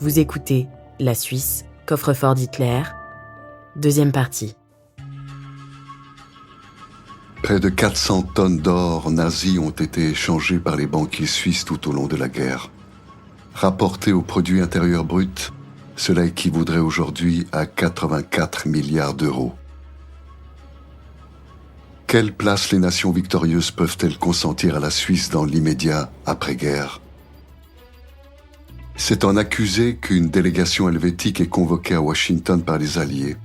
Vous écoutez La Suisse, coffre-fort d'Hitler, deuxième partie. Près de 400 tonnes d'or nazis ont été échangées par les banquiers suisses tout au long de la guerre. Rapporté au produit intérieur brut, cela équivaudrait aujourd'hui à 84 milliards d'euros. Quelle place les nations victorieuses peuvent-elles consentir à la Suisse dans l'immédiat après-guerre ? C'est en accusé qu'une délégation helvétique est convoquée à Washington par les Alliés,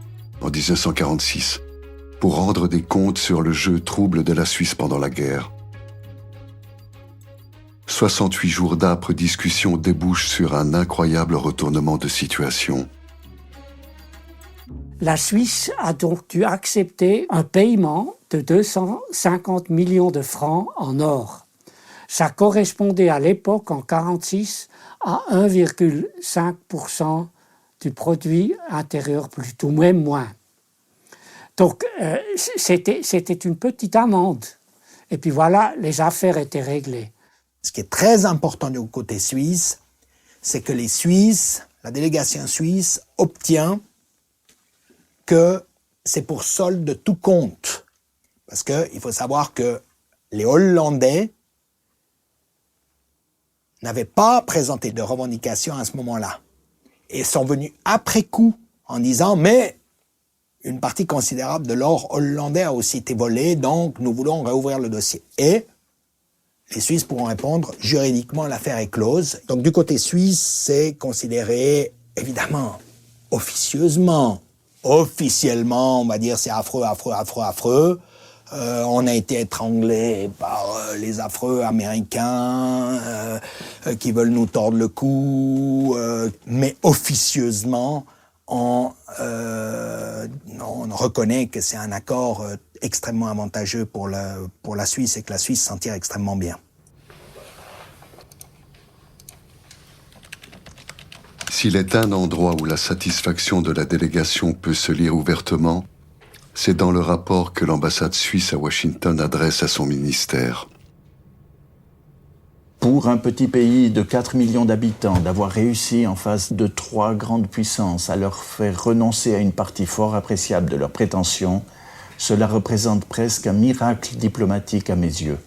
en 1946, pour rendre des comptes sur le jeu trouble de la Suisse pendant la guerre. 68 jours d'âpres discussions débouchent sur un incroyable retournement de situation. La Suisse a donc dû accepter un paiement de 250 millions de francs en or. Ça correspondait à l'époque, en 1946, à 1,5% du produit intérieur brut, ou même moins. Donc, c'était une petite amende. Et puis voilà, les affaires étaient réglées. Ce qui est très important du côté suisse, c'est que les Suisses, la délégation suisse, obtient que c'est pour solde de tout compte. Parce qu'il faut savoir que les Hollandais n'avaient pas présenté de revendication à ce moment-là. Et sont venus après coup en disant « mais une partie considérable de l'or hollandais a aussi été volée, donc nous voulons réouvrir le dossier ». Et les Suisses pourront répondre « juridiquement, l'affaire est close ». Donc du côté suisse, c'est considéré, évidemment, officiellement, on va dire c'est affreux. On a été étranglés par les affreux américains qui veulent nous tordre le cou, mais officieusement, on reconnaît que c'est un accord extrêmement avantageux pour la Suisse et que la Suisse s'en tire extrêmement bien. S'il est un endroit où la satisfaction de la délégation peut se lire ouvertement, c'est dans le rapport que l'ambassade suisse à Washington adresse à son ministère. Pour un petit pays de 4 millions d'habitants, d'avoir réussi en face de 3 grandes puissances à leur faire renoncer à une partie fort appréciable de leurs prétentions, cela représente presque un miracle diplomatique à mes yeux.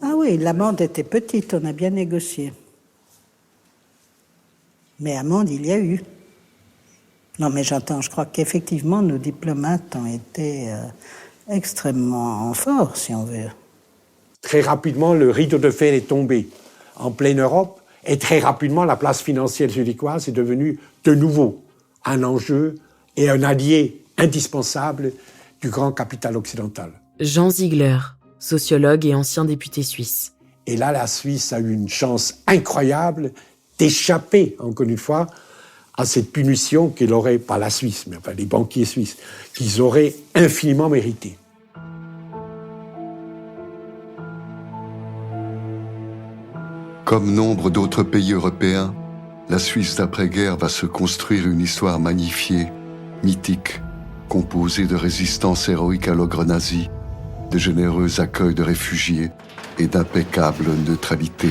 Ah oui, l'amende était petite, on a bien négocié. Mais amende, il y a eu. Non, mais j'entends, je crois qu'effectivement, nos diplomates ont été extrêmement forts, si on veut. Très rapidement, le rideau de fer est tombé en pleine Europe, et très rapidement, la place financière zurichoise est devenue de nouveau un enjeu et un allié indispensable du grand capital occidental. Jean Ziegler, sociologue et ancien député suisse. Et là, la Suisse a eu une chance incroyable d'échapper, encore une fois, à cette punition qu'elle aurait, pas la Suisse, mais enfin les banquiers suisses, qu'ils auraient infiniment mérité. Comme nombre d'autres pays européens, la Suisse d'après-guerre va se construire une histoire magnifiée, mythique, composée de résistance héroïque à l'ogre nazi, de généreux accueils de réfugiés et d'impeccable neutralité.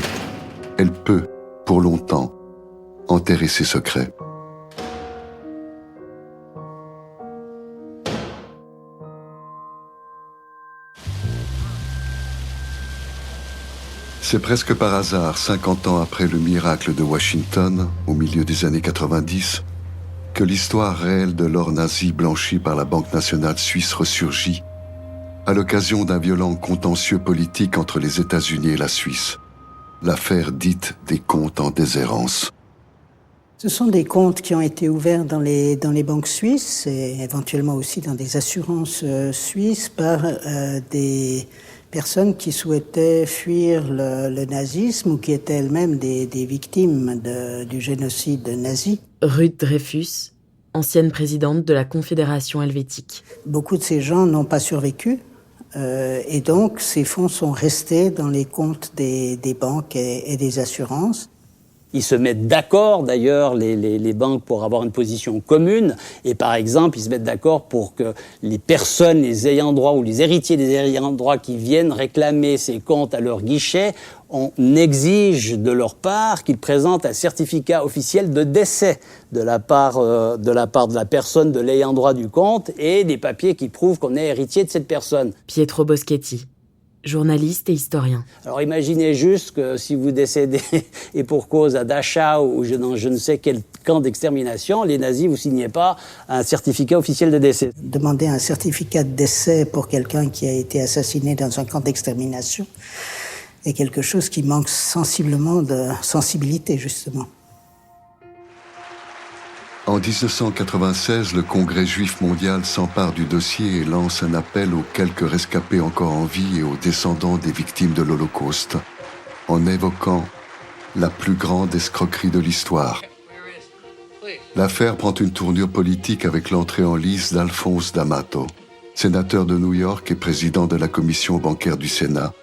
Elle peut, pour longtemps, enterrer ses secrets. C'est presque par hasard, 50 ans après le miracle de Washington, au milieu des années 90, que l'histoire réelle de l'or nazi blanchi par la Banque nationale suisse ressurgit à l'occasion d'un violent contentieux politique entre les États-Unis et la Suisse, l'affaire dite des comptes en déshérence. Ce sont des comptes qui ont été ouverts dans les banques suisses et éventuellement aussi dans des assurances suisses par des personnes qui souhaitaient fuir le nazisme ou qui étaient elles-mêmes des victimes du génocide nazi. Ruth Dreyfus, ancienne présidente de la Confédération helvétique. Beaucoup de ces gens n'ont pas survécu et donc ces fonds sont restés dans les comptes des banques et des assurances. Ils se mettent d'accord, d'ailleurs, les banques, pour avoir une position commune. Et par exemple, ils se mettent d'accord pour que les personnes, les ayants droit ou les héritiers des ayants droit qui viennent réclamer ces comptes à leur guichet, on exige de leur part qu'ils présentent un certificat officiel de décès de la part de la personne, de l'ayant droit du compte, et des papiers qui prouvent qu'on est héritier de cette personne. Pietro Boschetti, journaliste et historien. Alors imaginez juste que si vous décédez et pour cause à Dachau ou dans je ne sais quel camp d'extermination, les nazis vous signez pas un certificat officiel de décès. Demander un certificat de décès pour quelqu'un qui a été assassiné dans un camp d'extermination est quelque chose qui manque sensiblement de sensibilité, justement. En 1996, le Congrès juif mondial s'empare du dossier et lance un appel aux quelques rescapés encore en vie et aux descendants des victimes de l'Holocauste, en évoquant la plus grande escroquerie de l'histoire. L'affaire prend une tournure politique avec l'entrée en lice d'Alphonse D'Amato, sénateur de New York et président de la commission bancaire du Sénat,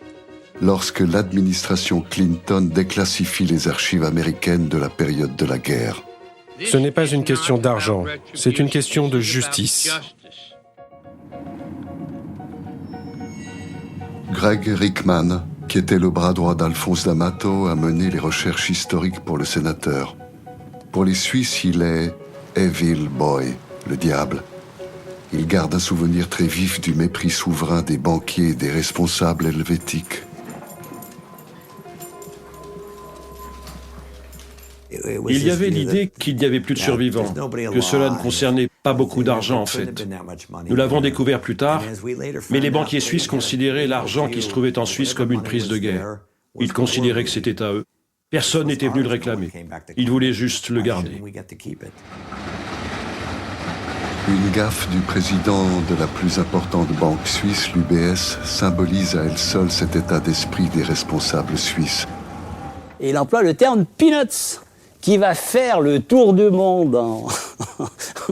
lorsque l'administration Clinton déclassifie les archives américaines de la période de la guerre. Ce n'est pas une question d'argent, c'est une question de justice. Greg Rickman, qui était le bras droit d'Alphonse D'Amato, a mené les recherches historiques pour le sénateur. Pour les Suisses, il est Evil Boy, le diable. Il garde un souvenir très vif du mépris souverain des banquiers et des responsables helvétiques. Il y avait l'idée qu'il n'y avait plus de survivants, que cela ne concernait pas beaucoup d'argent en fait. Nous l'avons découvert plus tard, mais les banquiers suisses considéraient l'argent qui se trouvait en Suisse comme une prise de guerre. Ils considéraient que c'était à eux. Personne n'était venu le réclamer. Ils voulaient juste le garder. Une gaffe du président de la plus importante banque suisse, l'UBS, symbolise à elle seule cet état d'esprit des responsables suisses. Et il emploie le terme « peanuts », qui va faire le tour du monde en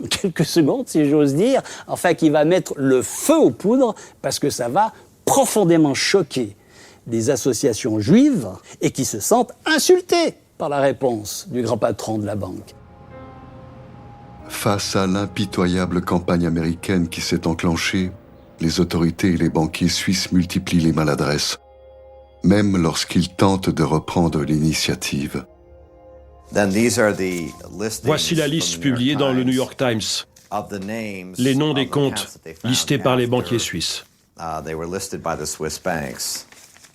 quelques secondes, si j'ose dire, enfin qui va mettre le feu aux poudres, parce que ça va profondément choquer des associations juives et qui se sentent insultées par la réponse du grand patron de la banque. Face à l'impitoyable campagne américaine qui s'est enclenchée, les autorités et les banquiers suisses multiplient les maladresses, même lorsqu'ils tentent de reprendre l'initiative. Voici la liste publiée dans le New York Times. Les noms des comptes listés par les banquiers suisses.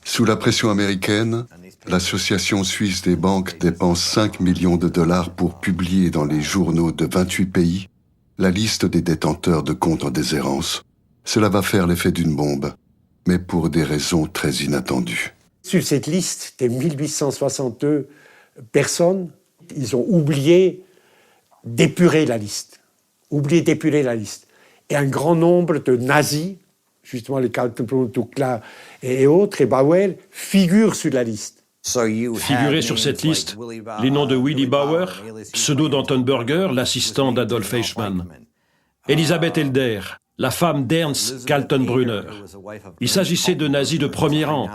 Sous la pression américaine, l'Association suisse des banques dépense 5 millions de dollars pour publier dans les journaux de 28 pays la liste des détenteurs de comptes en déshérence. Cela va faire l'effet d'une bombe, mais pour des raisons très inattendues. Sur cette liste des 1862 personnes, ils ont oublié d'épurer la liste. Et un grand nombre de nazis, justement les Kaltenbrunn, et autres, et Bauer, figurent sur la liste. Figuraient sur cette liste les noms de Willy Bauer, pseudo d'Anton Burger, l'assistant d'Adolf Eichmann, Elisabeth Elder, la femme d'Ernst Kaltenbrunner. Il s'agissait de nazis de premier rang,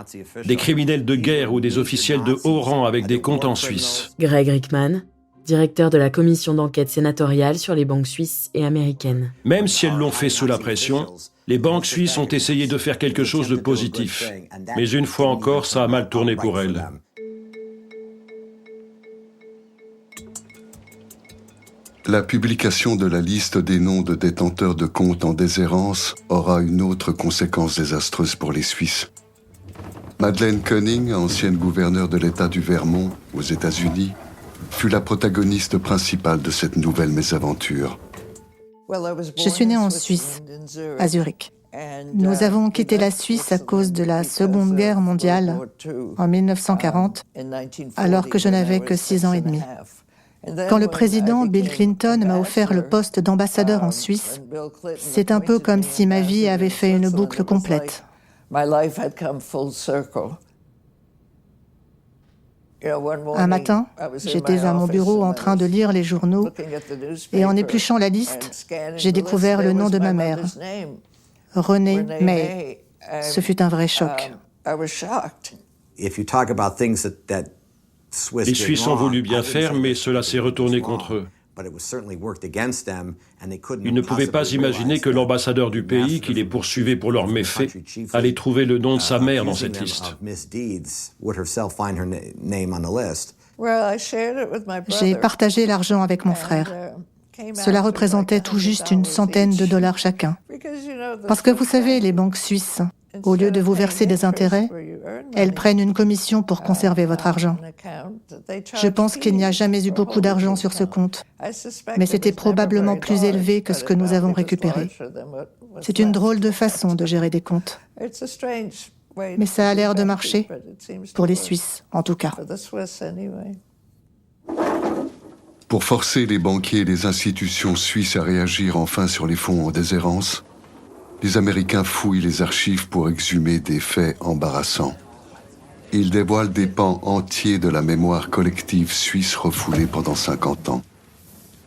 des criminels de guerre ou des officiels de haut rang avec des comptes en Suisse. Greg Rickman, directeur de la commission d'enquête sénatoriale sur les banques suisses et américaines. Même si elles l'ont fait sous la pression, les banques suisses ont essayé de faire quelque chose de positif. Mais une fois encore, ça a mal tourné pour elles. La publication de la liste des noms de détenteurs de comptes en déshérence aura une autre conséquence désastreuse pour les Suisses. Madeleine Koenig, ancienne gouverneure de l'État du Vermont, aux États-Unis, fut la protagoniste principale de cette nouvelle mésaventure. Je suis née en Suisse, à Zurich. Nous avons quitté la Suisse à cause de la Seconde Guerre mondiale en 1940, alors que je n'avais que 6 ans et demi. Quand le président Bill Clinton m'a offert le poste d'ambassadeur en Suisse, c'est un peu comme si ma vie avait fait une boucle complète. Un matin, j'étais à mon bureau en train de lire les journaux et en épluchant la liste, j'ai découvert le nom de ma mère, Renée May. Ce fut un vrai choc. Les Suisses ont voulu bien faire, mais cela s'est retourné contre eux. Ils ne pouvaient pas imaginer que l'ambassadeur du pays, qui les poursuivait pour leurs méfaits, allait trouver le nom de sa mère dans cette liste. J'ai partagé l'argent avec mon frère. Cela représentait tout juste une centaine de dollars chacun. Parce que vous savez, les banques suisses, au lieu de vous verser des intérêts, elles prennent une commission pour conserver votre argent. Je pense qu'il n'y a jamais eu beaucoup d'argent sur ce compte, mais c'était probablement plus élevé que ce que nous avons récupéré. C'est une drôle de façon de gérer des comptes. Mais ça a l'air de marcher, pour les Suisses en tout cas. Pour forcer les banquiers et les institutions suisses à réagir enfin sur les fonds en déshérence, les Américains fouillent les archives pour exhumer des faits embarrassants. Ils dévoilent des pans entiers de la mémoire collective suisse refoulée pendant 50 ans.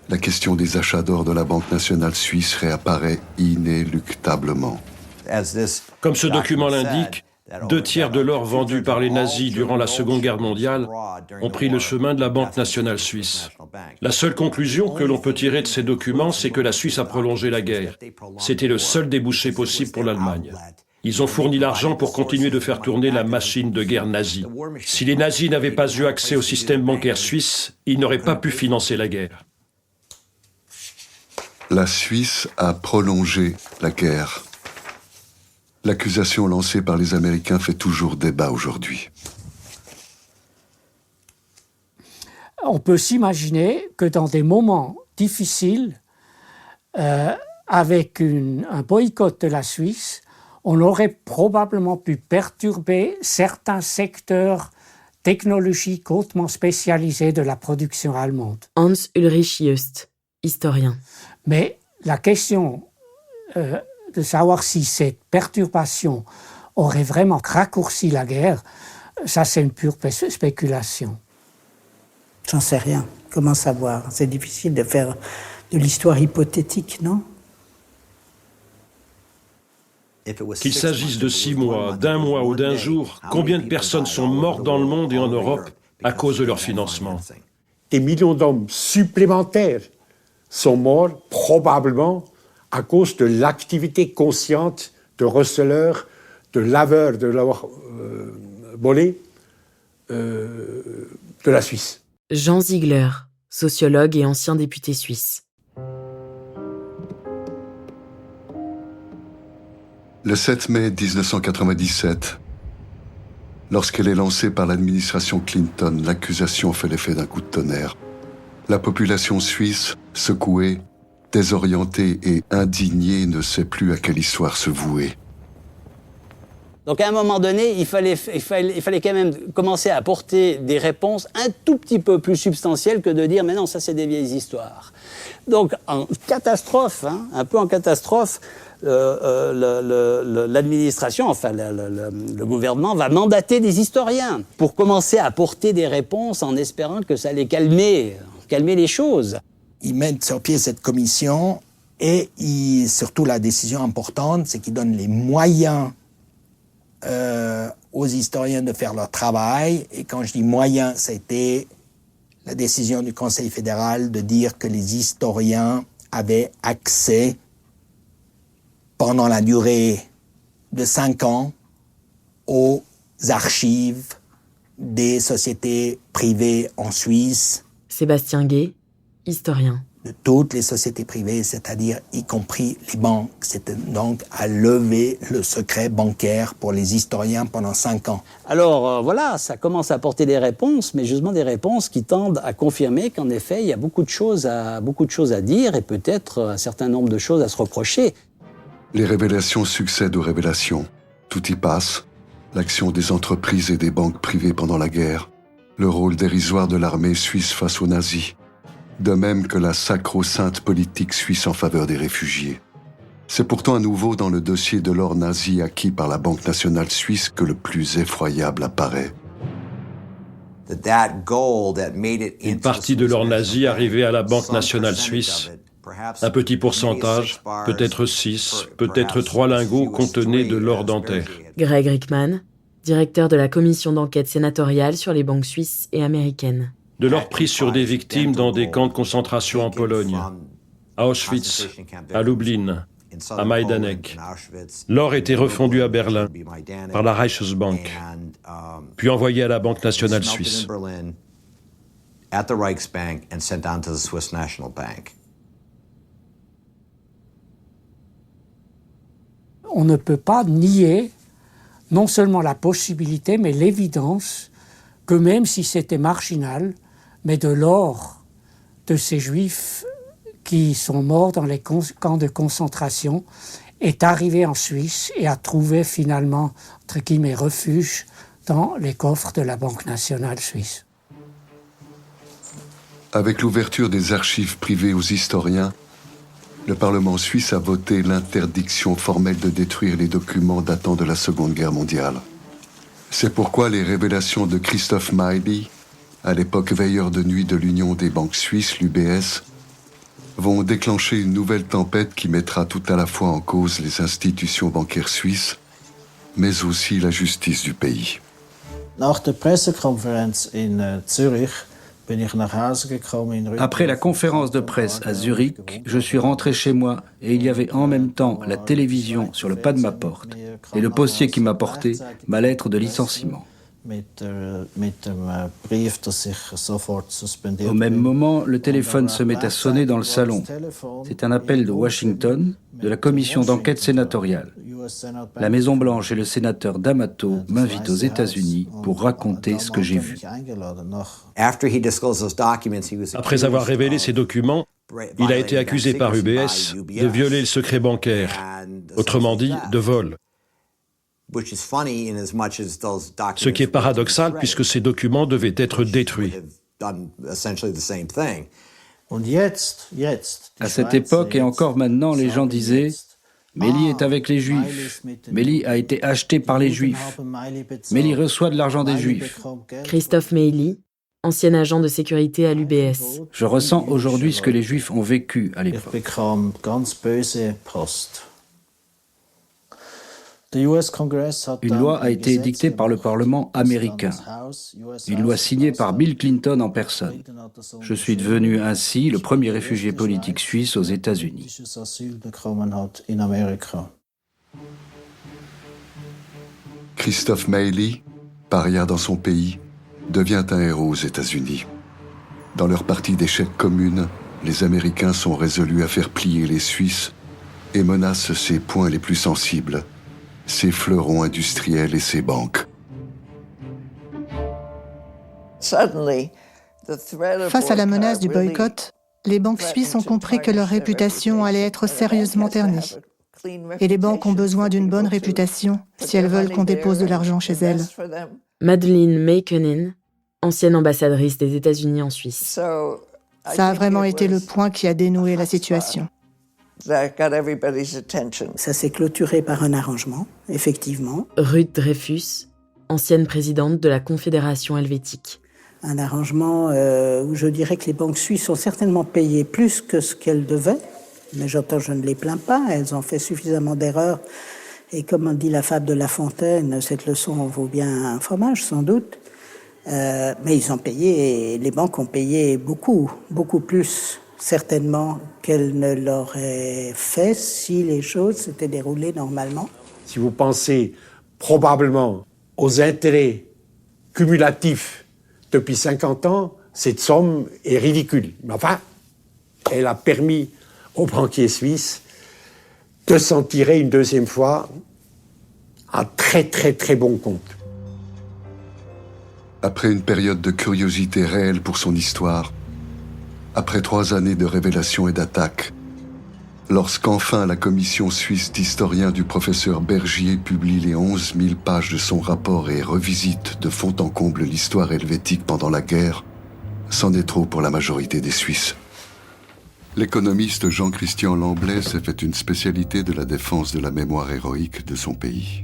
La question des achats d'or de la Banque nationale suisse réapparaît inéluctablement. Comme ce document l'indique, 2/3 de l'or vendu par les nazis durant la Seconde Guerre mondiale ont pris le chemin de la Banque nationale suisse. La seule conclusion que l'on peut tirer de ces documents, c'est que la Suisse a prolongé la guerre. C'était le seul débouché possible pour l'Allemagne. Ils ont fourni l'argent pour continuer de faire tourner la machine de guerre nazie. Si les nazis n'avaient pas eu accès au système bancaire suisse, ils n'auraient pas pu financer la guerre. La Suisse a prolongé la guerre. L'accusation lancée par les Américains fait toujours débat aujourd'hui. On peut s'imaginer que dans des moments difficiles, avec un boycott de la Suisse, on aurait probablement pu perturber certains secteurs technologiques hautement spécialisés de la production allemande. Hans Ulrich Just, historien. Mais la question de savoir si cette perturbation aurait vraiment raccourci la guerre, ça c'est une pure spéculation. J'en sais rien. Comment savoir? C'est difficile de faire de l'histoire hypothétique, non? Qu'il s'agisse de 6 mois, d'un mois ou d'un jour, combien de personnes sont mortes dans le monde et en Europe à cause de leur financement? Des millions d'hommes supplémentaires sont morts probablement à cause de l'activité consciente de receleurs, de laveurs, de l'avoir volé de la Suisse. Jean Ziegler, sociologue et ancien député suisse. Le 7 mai 1997, lorsqu'elle est lancée par l'administration Clinton, l'accusation fait l'effet d'un coup de tonnerre. La population suisse, secouée, désorientée et indignée, ne sait plus à quelle histoire se vouer. Donc à un moment donné, il fallait quand même commencer à apporter des réponses un tout petit peu plus substantielles que de dire « mais non, ça c'est des vieilles histoires ». Donc en catastrophe, un peu en catastrophe, l'administration, enfin le gouvernement va mandater des historiens pour commencer à apporter des réponses en espérant que ça allait calmer les choses. Ils mettent sur pied cette commission et surtout la décision importante, c'est qu'ils donnent les moyens aux historiens de faire leur travail. Et quand je dis moyens, ça a été la décision du Conseil fédéral de dire que les historiens avaient accès pendant la durée de 5 ans aux archives des sociétés privées en Suisse. Sébastien Gay, historien. De toutes les sociétés privées, c'est-à-dire y compris les banques. C'était donc à lever le secret bancaire pour les historiens pendant 5 ans. Alors voilà, ça commence à apporter des réponses, mais justement des réponses qui tendent à confirmer qu'en effet, il y a beaucoup de choses à dire et peut-être un certain nombre de choses à se reprocher. Les révélations succèdent aux révélations. Tout y passe. L'action des entreprises et des banques privées pendant la guerre. Le rôle dérisoire de l'armée suisse face aux nazis. De même que la sacro-sainte politique suisse en faveur des réfugiés. C'est pourtant à nouveau dans le dossier de l'or nazi acquis par la Banque nationale suisse que le plus effroyable apparaît. Une partie de l'or nazi arrivait à la Banque nationale suisse. Un petit pourcentage, peut-être 6, peut-être 3 lingots contenaient de l'or dentaire. Greg Rickman, directeur de la commission d'enquête sénatoriale sur les banques suisses et américaines. De l'or pris sur des victimes dans des camps de concentration en Pologne, à Auschwitz, à Lublin, à Majdanek. L'or était refondu à Berlin par la Reichsbank, puis envoyé à la Banque nationale suisse. On ne peut pas nier non seulement la possibilité, mais l'évidence que même si c'était marginal, mais de l'or de ces Juifs qui sont morts dans les camps de concentration est arrivé en Suisse et a trouvé finalement, entre guillemets, refuge dans les coffres de la Banque nationale suisse. Avec l'ouverture des archives privées aux historiens, le Parlement suisse a voté l'interdiction formelle de détruire les documents datant de la Seconde Guerre mondiale. C'est pourquoi les révélations de Christoph Meili, à l'époque veilleur de nuit de l'Union des banques suisses, l'UBS, vont déclencher une nouvelle tempête qui mettra tout à la fois en cause les institutions bancaires suisses, mais aussi la justice du pays. Nach der Pressekonferenz in Zürich. Après la conférence de presse à Zurich, je suis rentré chez moi et il y avait en même temps la télévision sur le pas de ma porte et le postier qui m'apportait ma lettre de licenciement. Au même moment, le téléphone se met à sonner dans le salon. C'est un appel de Washington, de la commission d'enquête sénatoriale. La Maison-Blanche et le sénateur D'Amato m'invitent aux États-Unis pour raconter ce que j'ai vu. Après avoir révélé ces documents, il a été accusé par UBS de violer le secret bancaire, autrement dit, de vol. Ce qui est paradoxal puisque ces documents devaient être détruits. À cette époque et encore maintenant, les gens disaient « Meili est avec les Juifs, Meili a été acheté par les Juifs, Meili reçoit de l'argent des Juifs. » Christoph Meili, ancien agent de sécurité à l'UBS. Je ressens aujourd'hui ce que les Juifs ont vécu à l'époque. Une loi a été édictée par le Parlement américain, une loi signée par Bill Clinton en personne. Je suis devenu ainsi le premier réfugié politique suisse aux États-Unis. Christoph Meili, paria dans son pays, devient un héros aux États-Unis. Dans leur partie d'échecs commune, les Américains sont résolus à faire plier les Suisses et menacent ses points les plus sensibles, ses fleurons industriels et ses banques. Face à la menace du boycott, les banques suisses ont compris que leur réputation allait être sérieusement ternie. Et les banques ont besoin d'une bonne réputation si elles veulent qu'on dépose de l'argent chez elles. Madeleine Meikönen, ancienne ambassadrice des États-Unis en Suisse. Ça a vraiment été le point qui a dénoué la situation. Ça s'est clôturé par un arrangement, effectivement. Ruth Dreyfus, ancienne présidente de la Confédération helvétique. Un arrangement où je dirais que les banques suisses ont certainement payé plus que ce qu'elles devaient, mais je ne les plains pas, elles ont fait suffisamment d'erreurs. Et comme on dit la fable de La Fontaine, cette leçon vaut bien un fromage, sans doute. Mais ils ont payé, les banques ont payé beaucoup, beaucoup plus, certainement, qu'elles ne l'auraient fait si les choses s'étaient déroulées normalement. Si vous pensez probablement aux intérêts cumulatifs depuis 50 ans, cette somme est ridicule. Mais enfin, elle a permis aux banquiers suisses de s'en tirer une deuxième fois à très très très bon compte. Après une période de curiosité réelle pour son histoire, après 3 années de révélations et d'attaques, lorsqu'enfin la commission suisse d'historiens du professeur Bergier publie les 11 000 pages de son rapport et revisite de fond en comble l'histoire helvétique pendant la guerre, c'en est trop pour la majorité des Suisses. L'économiste Jean-Christian Lamblay s'est fait une spécialité de la défense de la mémoire héroïque de son pays.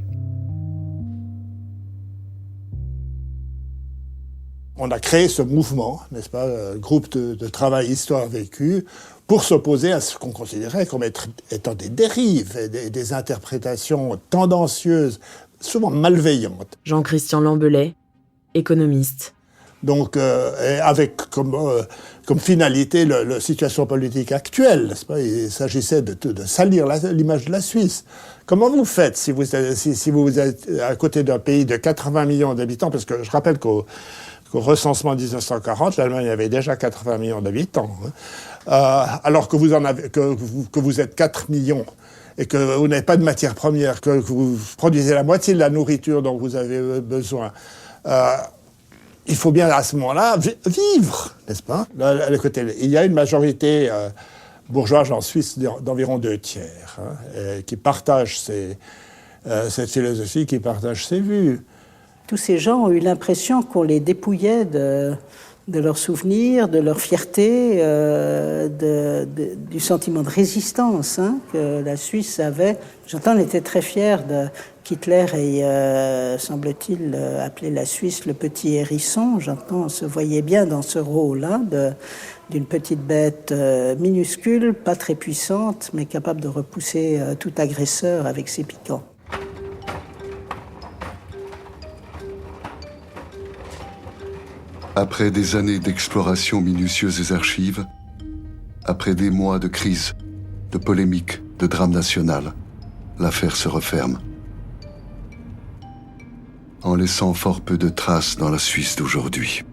On a créé ce mouvement, n'est-ce pas, groupe de travail Histoire vécue, pour s'opposer à ce qu'on considérait comme étant des dérives, des interprétations tendancieuses, souvent malveillantes. Jean-Christian Lambelet, économiste. Donc, avec comme finalité la situation politique actuelle, n'est-ce pas ? Il s'agissait de salir l'image de la Suisse. Comment vous faites si vous êtes à côté d'un pays de 80 millions d'habitants, parce que je rappelle qu'au recensement 1940, l'Allemagne avait déjà 80 millions d'habitants, alors que vous êtes 4 millions et que vous n'avez pas de matières premières, que vous produisez la moitié de la nourriture dont vous avez besoin. Il faut bien à ce moment-là vivre, n'est-ce pas ? Il y a une majorité bourgeoise en Suisse d'environ 2 tiers qui partagent cette philosophie, qui partagent ces vues. Tous ces gens ont eu l'impression qu'on les dépouillait de leurs souvenirs, de leur fierté, du sentiment de résistance que la Suisse avait. J'entends, on était très fiers qu'Hitler ait, semble-t-il, appelé la Suisse le petit hérisson. J'entends, on se voyait bien dans ce rôle d'une petite bête minuscule, pas très puissante, mais capable de repousser tout agresseur avec ses piquants. Après des années d'exploration minutieuse des archives, après des mois de crise, de polémiques, de drame national, l'affaire se referme, en laissant fort peu de traces dans la Suisse d'aujourd'hui.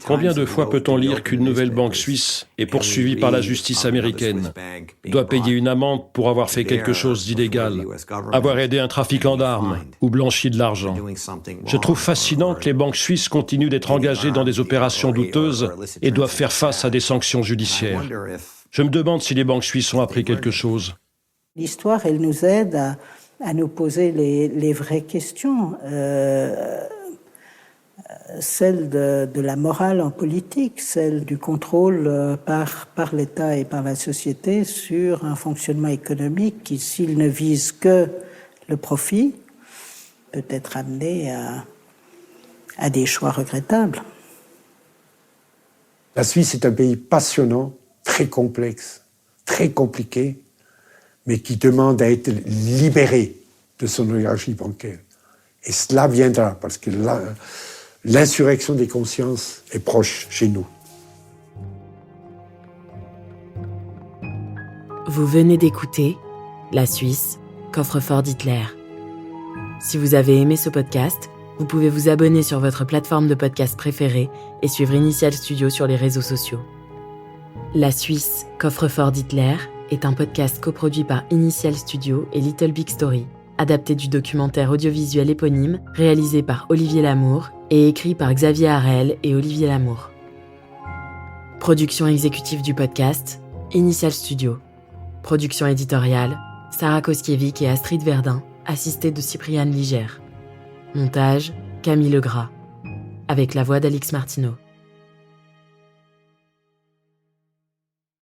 Combien de fois peut-on lire qu'une nouvelle banque suisse est poursuivie par la justice américaine, doit payer une amende pour avoir fait quelque chose d'illégal, avoir aidé un trafiquant d'armes ou blanchi de l'argent? Je trouve fascinant que les banques suisses continuent d'être engagées dans des opérations douteuses et doivent faire face à des sanctions judiciaires. Je me demande si les banques suisses ont appris quelque chose. L'histoire, elle nous aide à nous poser les vraies questions. Celle de la morale en politique, celle du contrôle par l'État et par la société sur un fonctionnement économique qui, s'il ne vise que le profit, peut être amené à des choix regrettables. La Suisse est un pays passionnant, très complexe, très compliqué, mais qui demande à être libéré de son oligarchie bancaire. Et cela viendra, parce que l'insurrection des consciences est proche chez nous. Vous venez d'écouter La Suisse, coffre-fort d'Hitler. Si vous avez aimé ce podcast, vous pouvez vous abonner sur votre plateforme de podcast préférée et suivre Initial Studio sur les réseaux sociaux. La Suisse, coffre-fort d'Hitler est un podcast coproduit par Initial Studio et Little Big Story, adapté du documentaire audiovisuel éponyme réalisé par Olivier Lamour et écrit par Xavier Harel et Olivier Lamour. Production exécutive du podcast, Initial Studio. Production éditoriale, Sarah Koskiewicz et Astrid Verdun, assistée de Cypriane Ligère. Montage, Camille Legras. Avec la voix d'Alix Martineau.